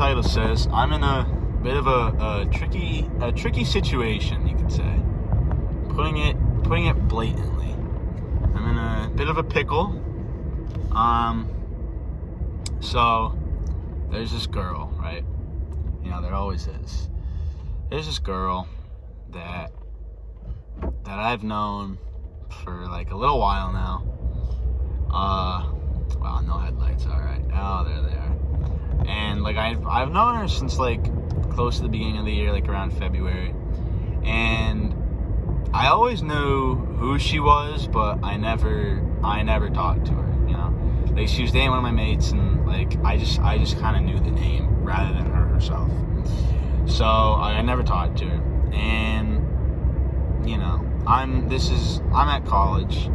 title says, I'm in a bit of a tricky situation, you could say. Putting it blatantly. I'm in a bit of a pickle. So there's this girl, right? You know, there always is. There's this girl that I've known for like a little while now. Wow, no headlights. All right. Oh, there they are. And like I've known her since like close to the beginning of the year, like around February. And I always knew who she was, but I never talked to her. You know, like she was dating one of my mates, and like I just kind of knew the name rather than her herself. So I never talked to her, and you know, I'm at college,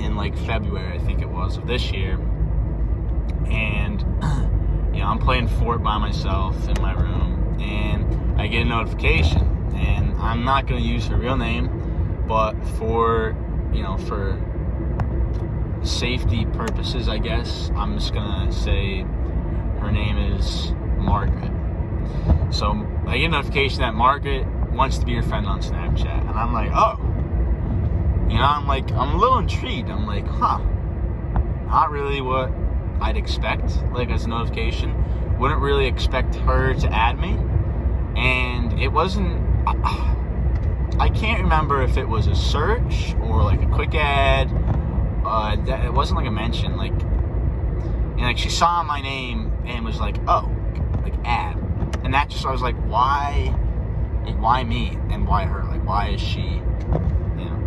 in like February, I think it was, of this year, and you know, I'm playing Fort by myself in my room, and I get a notification, and I'm not gonna use her real name, but for safety purposes, I guess, I'm just gonna say her name is Margaret. So I get a notification that Margaret wants to be your friend on Snapchat, and I'm like, oh, you know, I'm a little intrigued. I'm like, huh, not really what I'd expect, like as a notification. Wouldn't really expect her to add me, and it wasn't. I can't remember if it was a search or like a quick ad. It wasn't like a mention, like, and like she saw my name and was like, oh, like ad, and that just, I was like, why me and why her? Like, why is she? You know,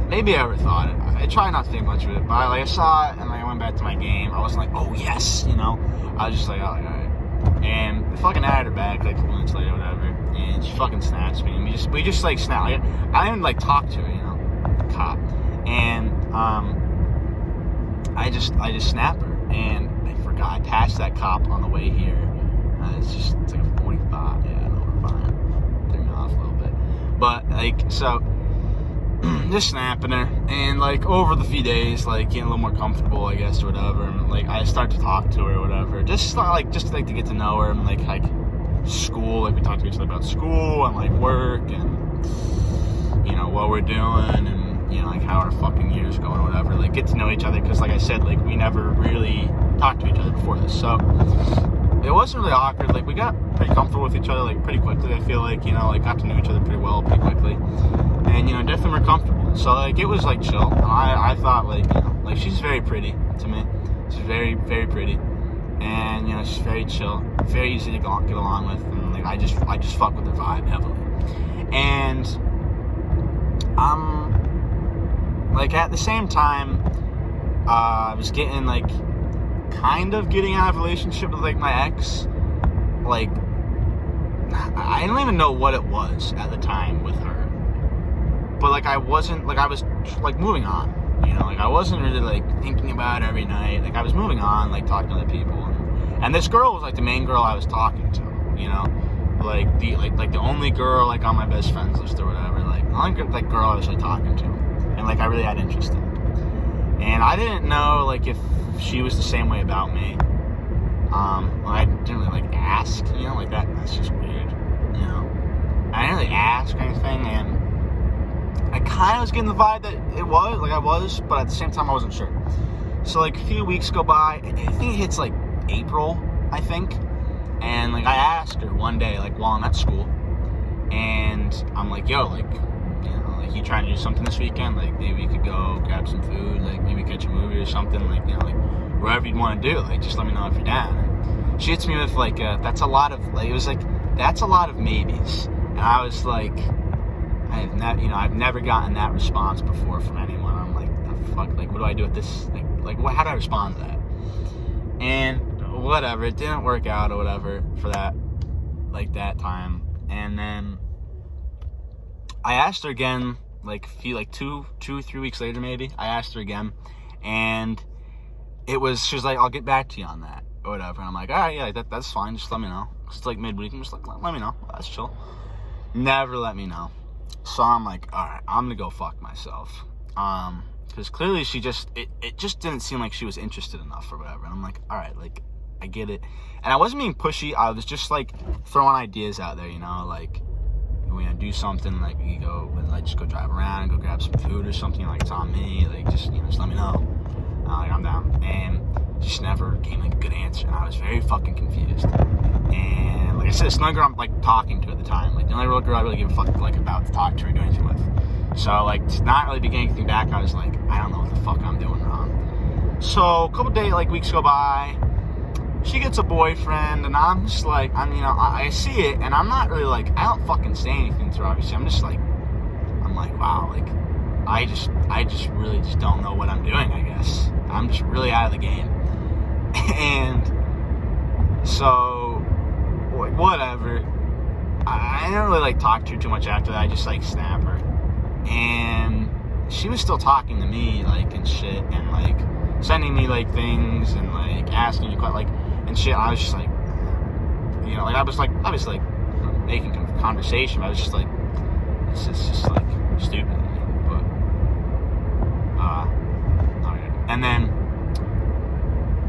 maybe I ever thought it. I try not to think much of it, but I saw it and I went back to my game. I wasn't like, oh yes, you know. I was just like, oh, all right. And I fucking added her back like a couple minutes later, or whatever, and she fucking snaps me, and we just like snap. Like, I didn't like talk to her, you know, cop, and I just snap her, and I forgot I passed that cop on the way here. It's like a 45. Yeah, no, we're fine. Threw me off a little bit, but like, so just snapping her, and like over the few days, like getting a little more comfortable, I guess, or whatever, and like I start to talk to her or whatever, just to get to know her, and like school, like we talked to each other about school and like work, and you know what we're doing, and you know like how our fucking year's going or whatever, like get to know each other, because like I said, like we never really talked to each other before this, so it wasn't really awkward. Like we got pretty comfortable with each other like pretty quickly. I feel like, you know, like got to know each other pretty well pretty quickly, and you know, definitely more comfortable. So like it was like chill. I thought like, you know, like she's very pretty to me. She's very, very pretty, and you know, she's very chill, very easy to get along with, and like I just fuck with her vibe heavily. And like at the same time, I was getting like kind of getting out of a relationship with like my ex. Like I don't even know what it was at the time with her, but like I wasn't, like I was like moving on, you know, like I wasn't really like thinking about it every night. Like I was moving on, like talking to other people, and this girl was like the main girl I was talking to, you know, like the only girl like on my best friends list or whatever, like the only like girl I was like talking to, and like I really had interest in. And I didn't know like if she was the same way about me. I didn't really like ask, you know, like that's just weird, you know. I didn't really ask or anything, and I kind of was getting the vibe that it was, like I was, but at the same time I wasn't sure. So like a few weeks go by, I think it hits like April, I think, and like I asked her one day, like while I'm at school, and I'm like, yo, like, you know, like you trying to do something this weekend? Like maybe we could go grab some food, like maybe catch a movie or something, like, you know, like wherever you'd want to do, like just let me know if you're down. And she hits me with like, that's a lot of, like, it was like, that's a lot of maybes. And I was like, I've never gotten that response before from anyone. I'm like, the fuck, like what do I do with this? Like how do I respond to that? And whatever, it didn't work out or whatever for that, like that time. And then I asked her again, like 2-3 weeks later maybe. I asked her again, and she was like, I'll get back to you on that or whatever. And I'm like, all right, yeah, that's fine. Just let me know. It's like midweek. I'm just like, let me know. That's chill. Never let me know. So I'm like, all right, I'm gonna go fuck myself. Because clearly she just, it just didn't seem like she was interested enough or whatever. And I'm like, all right, like, I get it. And I wasn't being pushy. I was just, like, throwing ideas out there, you know, like, we're gonna do something, like, we go, like, just go drive around, go grab some food or something, like, it's on me, like, just, you know, just let me know. Like, I'm down. And just never came, like, a good answer. And I was very fucking confused. And, like I said, it's the only girl I'm, like, talking to at the time. Like, the only real girl I really give a fuck, like, about to talk to or do anything with. So, like, to not really be getting anything back, I was like, I don't know what the fuck I'm doing wrong. So, a couple days, like, weeks go by. She gets a boyfriend, and I'm just like, I see it, and I'm not really like, I don't fucking say anything to her, obviously. I'm like, wow, like, I just really just don't know what I'm doing, I guess. I'm just really out of the game. And so, like, whatever. I didn't really, like, talk to her too much after that. I just, like, snap her. And she was still talking to me, like, and shit, and, like, sending me, like, things, and, like, asking me, like, and shit. I was just like, you know, like, I was like, obviously, like, making conversation, but I was just like, this is just, like, stupid to me, but, alright. And then,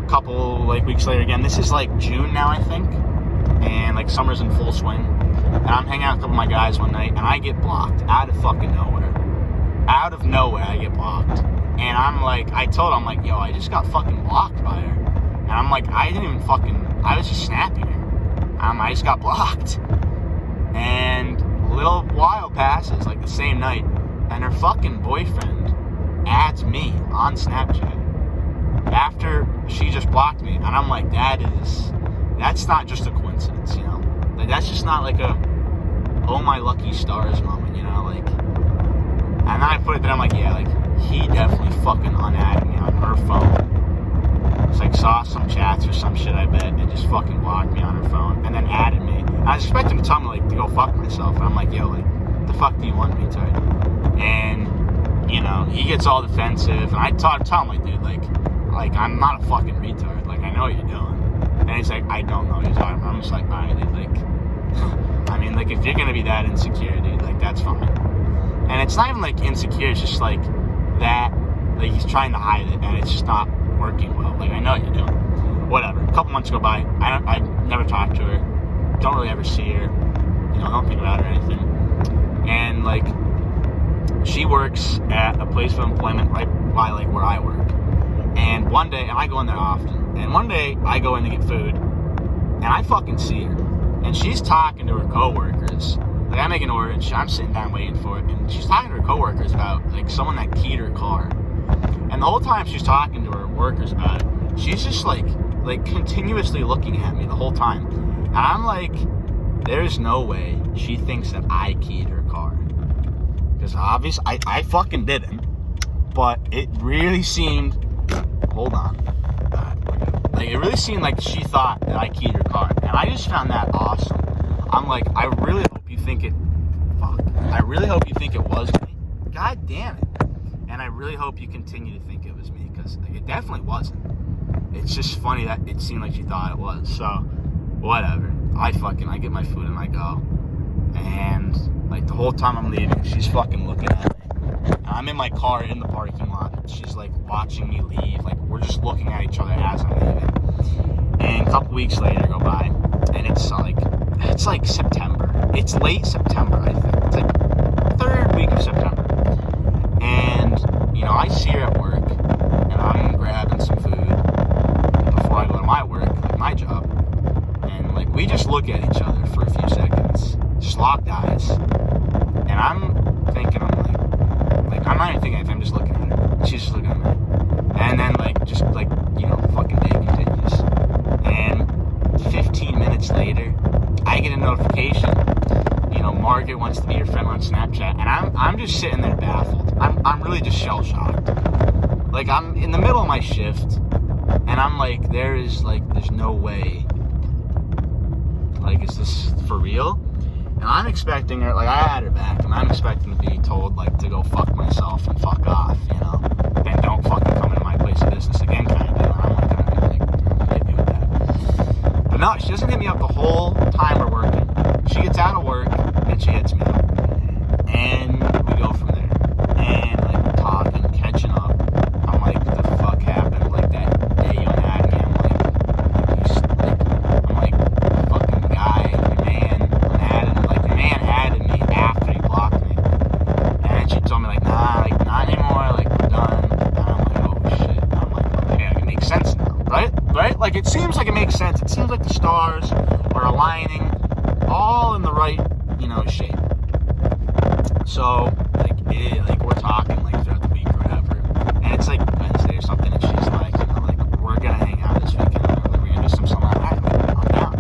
a couple, like, weeks later, again, this is, like, June now, I think, and, like, summer's in full swing, and I'm hanging out with a couple of my guys one night, and I get blocked out of fucking nowhere. Out of nowhere, I get blocked. And I'm like, I told him, I'm like, yo, I just got fucking blocked by her. And I'm like, I didn't even fucking, I was just snapping her. I just got blocked. And a little while passes, like the same night, and her fucking boyfriend adds me on Snapchat after she just blocked me. And I'm like, that's not just a coincidence, you know? Like, that's just not like a, oh my lucky stars moment, you know? Like, and then I put it there, I'm like, yeah, like, he definitely fucking unadded me on her phone. It's like, saw some chats or some shit, I bet, and just fucking blocked me on her phone, and then added me. I was expecting him to tell me, like, to go fuck myself, and I'm like, yo, like, the fuck do you want me to? And, you know, he gets all defensive, and I tell him, like, dude, like, I'm not a fucking retard, like, I know what you're doing. And he's like, I don't know what you're talking about. I'm just like, alright, like, I mean, like, if you're gonna be that insecure, dude, like, that's fine. And it's not even, like, insecure, it's just, like, that, like, he's trying to hide it, and it's just not working well. Like, I know what you're doing. Whatever. A couple months go by. I never talk to her. Don't really ever see her. You know, don't think about her or anything. And, like, she works at a place of employment right by, like, where I work. And one day, and I go in there often, and one day I go in to get food, and I fucking see her. And she's talking to her coworkers. Like, I make an order, and I'm sitting down waiting for it, and she's talking to her coworkers about, like, someone that keyed her car. And the whole time she's talking to her workers about it, she's just, like continuously looking at me the whole time. And I'm like, there's no way she thinks that I keyed her car. Because obviously, I fucking didn't. But it really seemed, hold on. Like, it really seemed like she thought that I keyed her car. And I just found that awesome. I'm like, I really hope you think it was me. God damn it. And I really hope you continue to think it was me, because, like, it definitely wasn't. It's just funny that it seemed like she thought it was. So, whatever. I get my food and I go. And, like, the whole time I'm leaving, she's fucking looking at me. And I'm in my car in the parking lot. She's, like, watching me leave. Like, we're just looking at each other as I'm leaving. And a couple weeks later go by, and it's like September. It's late September, I think. It's like third week of September. And, you know, I see her at work, and I'm grabbing some food before I go to my work, like my job. And, like, we just look at each other for a few seconds, just locked eyes. And I'm thinking, I'm not even thinking anything, I'm just looking at her. She's just looking at me. And then, like, just, like, you know, fucking day continues. And 15 minutes later, I get a notification. You know, Margaret wants to be your friend on Snapchat, and I'm just sitting there baffled. I'm really just shell-shocked. Like, I'm in the middle of my shift, and I'm like, there's no way. Like, is this for real? And I'm expecting her, like, I had her back, and I'm expecting to be told, like, to go fuck myself and fuck off, you know? And don't fucking come into my place of business again, kind of deal. And I'm like, alright, like, hit me with that. But no, she doesn't hit me up the whole time we're working. She gets out of work, and she hits me up. And we go from there. And, like, we're talking, catching up. I'm like, what the fuck happened? Like, that day you had me, I'm like, you like, it seems like it makes sense. It seems like the stars are aligning all in the right, shape. So, like we're talking, like, throughout the week or whatever, and it's, like, Wednesday or something, and she's like, we're gonna hang out this weekend, like, we're gonna do something like that. I'm down.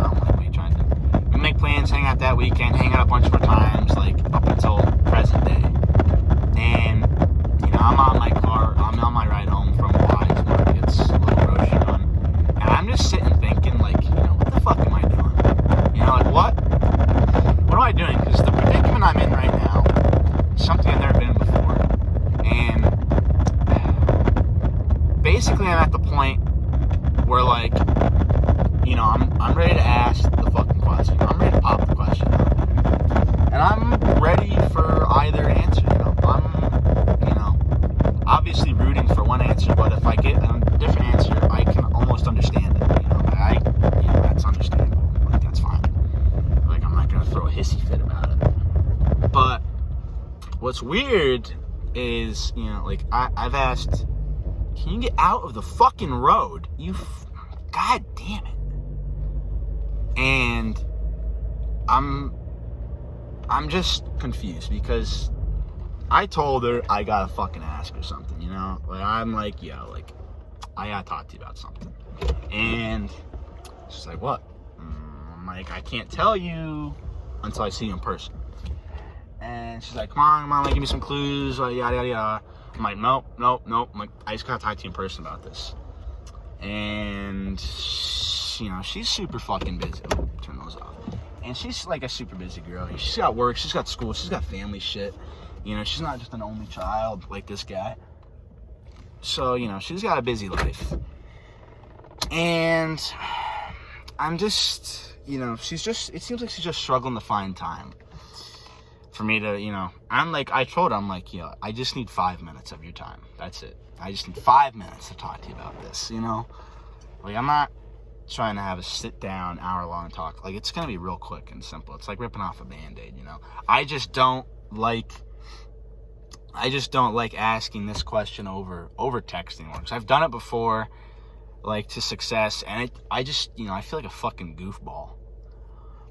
I'm like, what are you trying to do? We make plans, hang out that weekend, hang out a bunch more times, like, up until present day. And, I'm on my ride home from Wise Markets, a little grocery run, and I'm just sitting thinking, like, what the fuck am I doing? Like, what am I doing? Because the predicament I'm in right now is something I've never been in before. And basically I'm at the point where, like, I'm ready to ask the fucking question. I'm ready to pop the question. And I'm ready for either answer, I'm, obviously rooting for one answer, but if I get a different answer, I can almost understand it, that's understandable. Like, that's fine. Like, I'm not gonna throw a hissy fit about it. But what's weird is, like, I've asked, can you get out of the fucking road? God damn it. And I'm just confused because I told her I gotta fucking ask her something, Like, I'm like, like, I gotta talk to you about something. And she's like, what? I'm like, I can't tell you until I see you in person. And she's like, come on, like, give me some clues, yada, yada, yada. I'm like, nope. I'm like, I just gotta talk to you in person about this. And, she's super fucking busy. Oh, turn those off. And she's, like, a super busy girl. She's got work, she's got school, she's got family shit. She's not just an only child like this guy. So, she's got a busy life. And I'm just, it seems like she's just struggling to find time for me to, I told her, I'm like, I just need 5 minutes of your time. That's it. I just need 5 minutes to talk to you about this, Like, I'm not trying to have a sit-down, hour-long talk. Like, it's going to be real quick and simple. It's like ripping off a Band-Aid, I just don't like asking this question over texting because I've done it before, like, to success, and I just, I feel like a fucking goofball.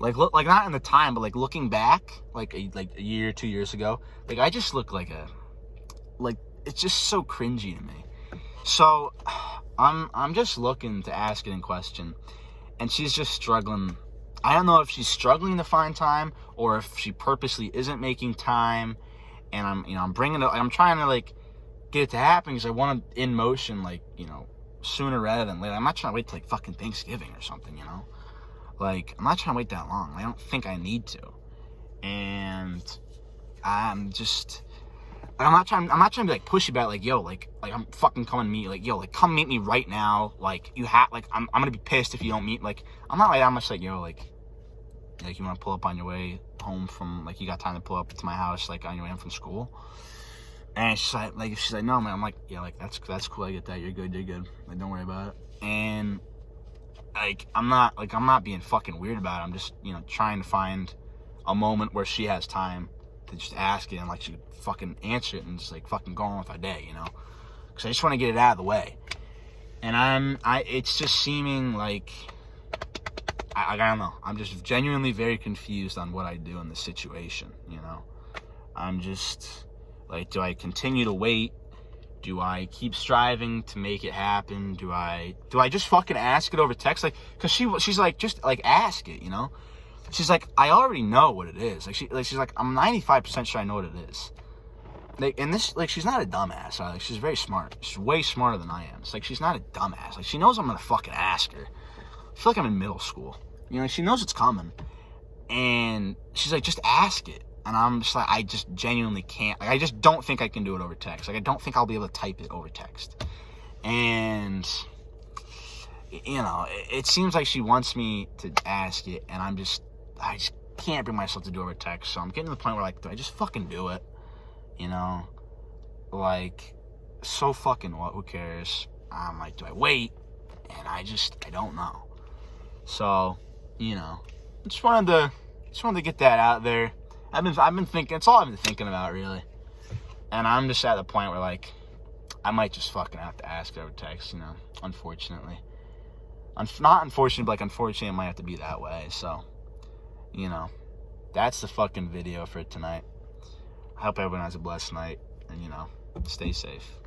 Like, like, not in the time, but, like, looking back, like a year, 2 years ago, like, I just look like it's just so cringy to me. So, I'm just looking to ask it in question, and she's just struggling. I don't know if she's struggling to find time, or if she purposely isn't making time, and I'm trying to, like, get it to happen, because I want it in motion, like, sooner rather than later. I'm not trying to wait till, like, fucking Thanksgiving or something, Like, I'm not trying to wait that long. I don't think I need to. And I'm not trying to be, like, pushy about it, like, yo, like I'm fucking coming to meet you, like, yo, like, come meet me right now, like, I'm gonna be pissed if you don't meet, like, I'm not, like, that much, like, yo, like, you wanna pull up on your way home from, like, you got time to pull up to my house, like, on your way home from school? And she's like, no, man. I'm like, yeah, like, that's cool, I get that, you're good, like, don't worry about it. And, like, I'm not being fucking weird about it, I'm just, trying to find a moment where she has time to just ask it, and, like, she could fucking answer it and just, like, fucking go on with our day, because I just want to get it out of the way. And it's just seeming like, I don't know, I'm just genuinely very confused on what I do in this situation, I'm just, like, do I continue to wait? Do I keep striving to make it happen? Do I just fucking ask it over text? Like, cause she's like, just, like, ask it, She's like, I already know what it is. Like, she's like, I'm 95% sure I know what it is. Like, and this, like, she's not a dumbass. Like, she's very smart. She's way smarter than I am. It's like, she's not a dumbass. Like, she knows I'm gonna fucking ask her. I feel like I'm in middle school. She knows it's coming. And she's like, just ask it. And I'm just like, I just genuinely can't. Like, I just don't think I can do it over text. Like, I don't think I'll be able to type it over text. And, it seems like she wants me to ask it, and I just can't bring myself to do it over text. So I'm getting to the point where, like, do I just fucking do it? Like, so fucking what? Who cares? I'm like, do I wait? And I don't know. So, just wanted to get that out there. I've been thinking, it's all I've been thinking about, really. And I'm just at the point where, like, I might just fucking have to ask her over text, you know, unfortunately. Not unfortunately, but like, unfortunately, it might have to be that way. So, you know, that's the fucking video for tonight. I hope everyone has a blessed night, and, you know, stay safe.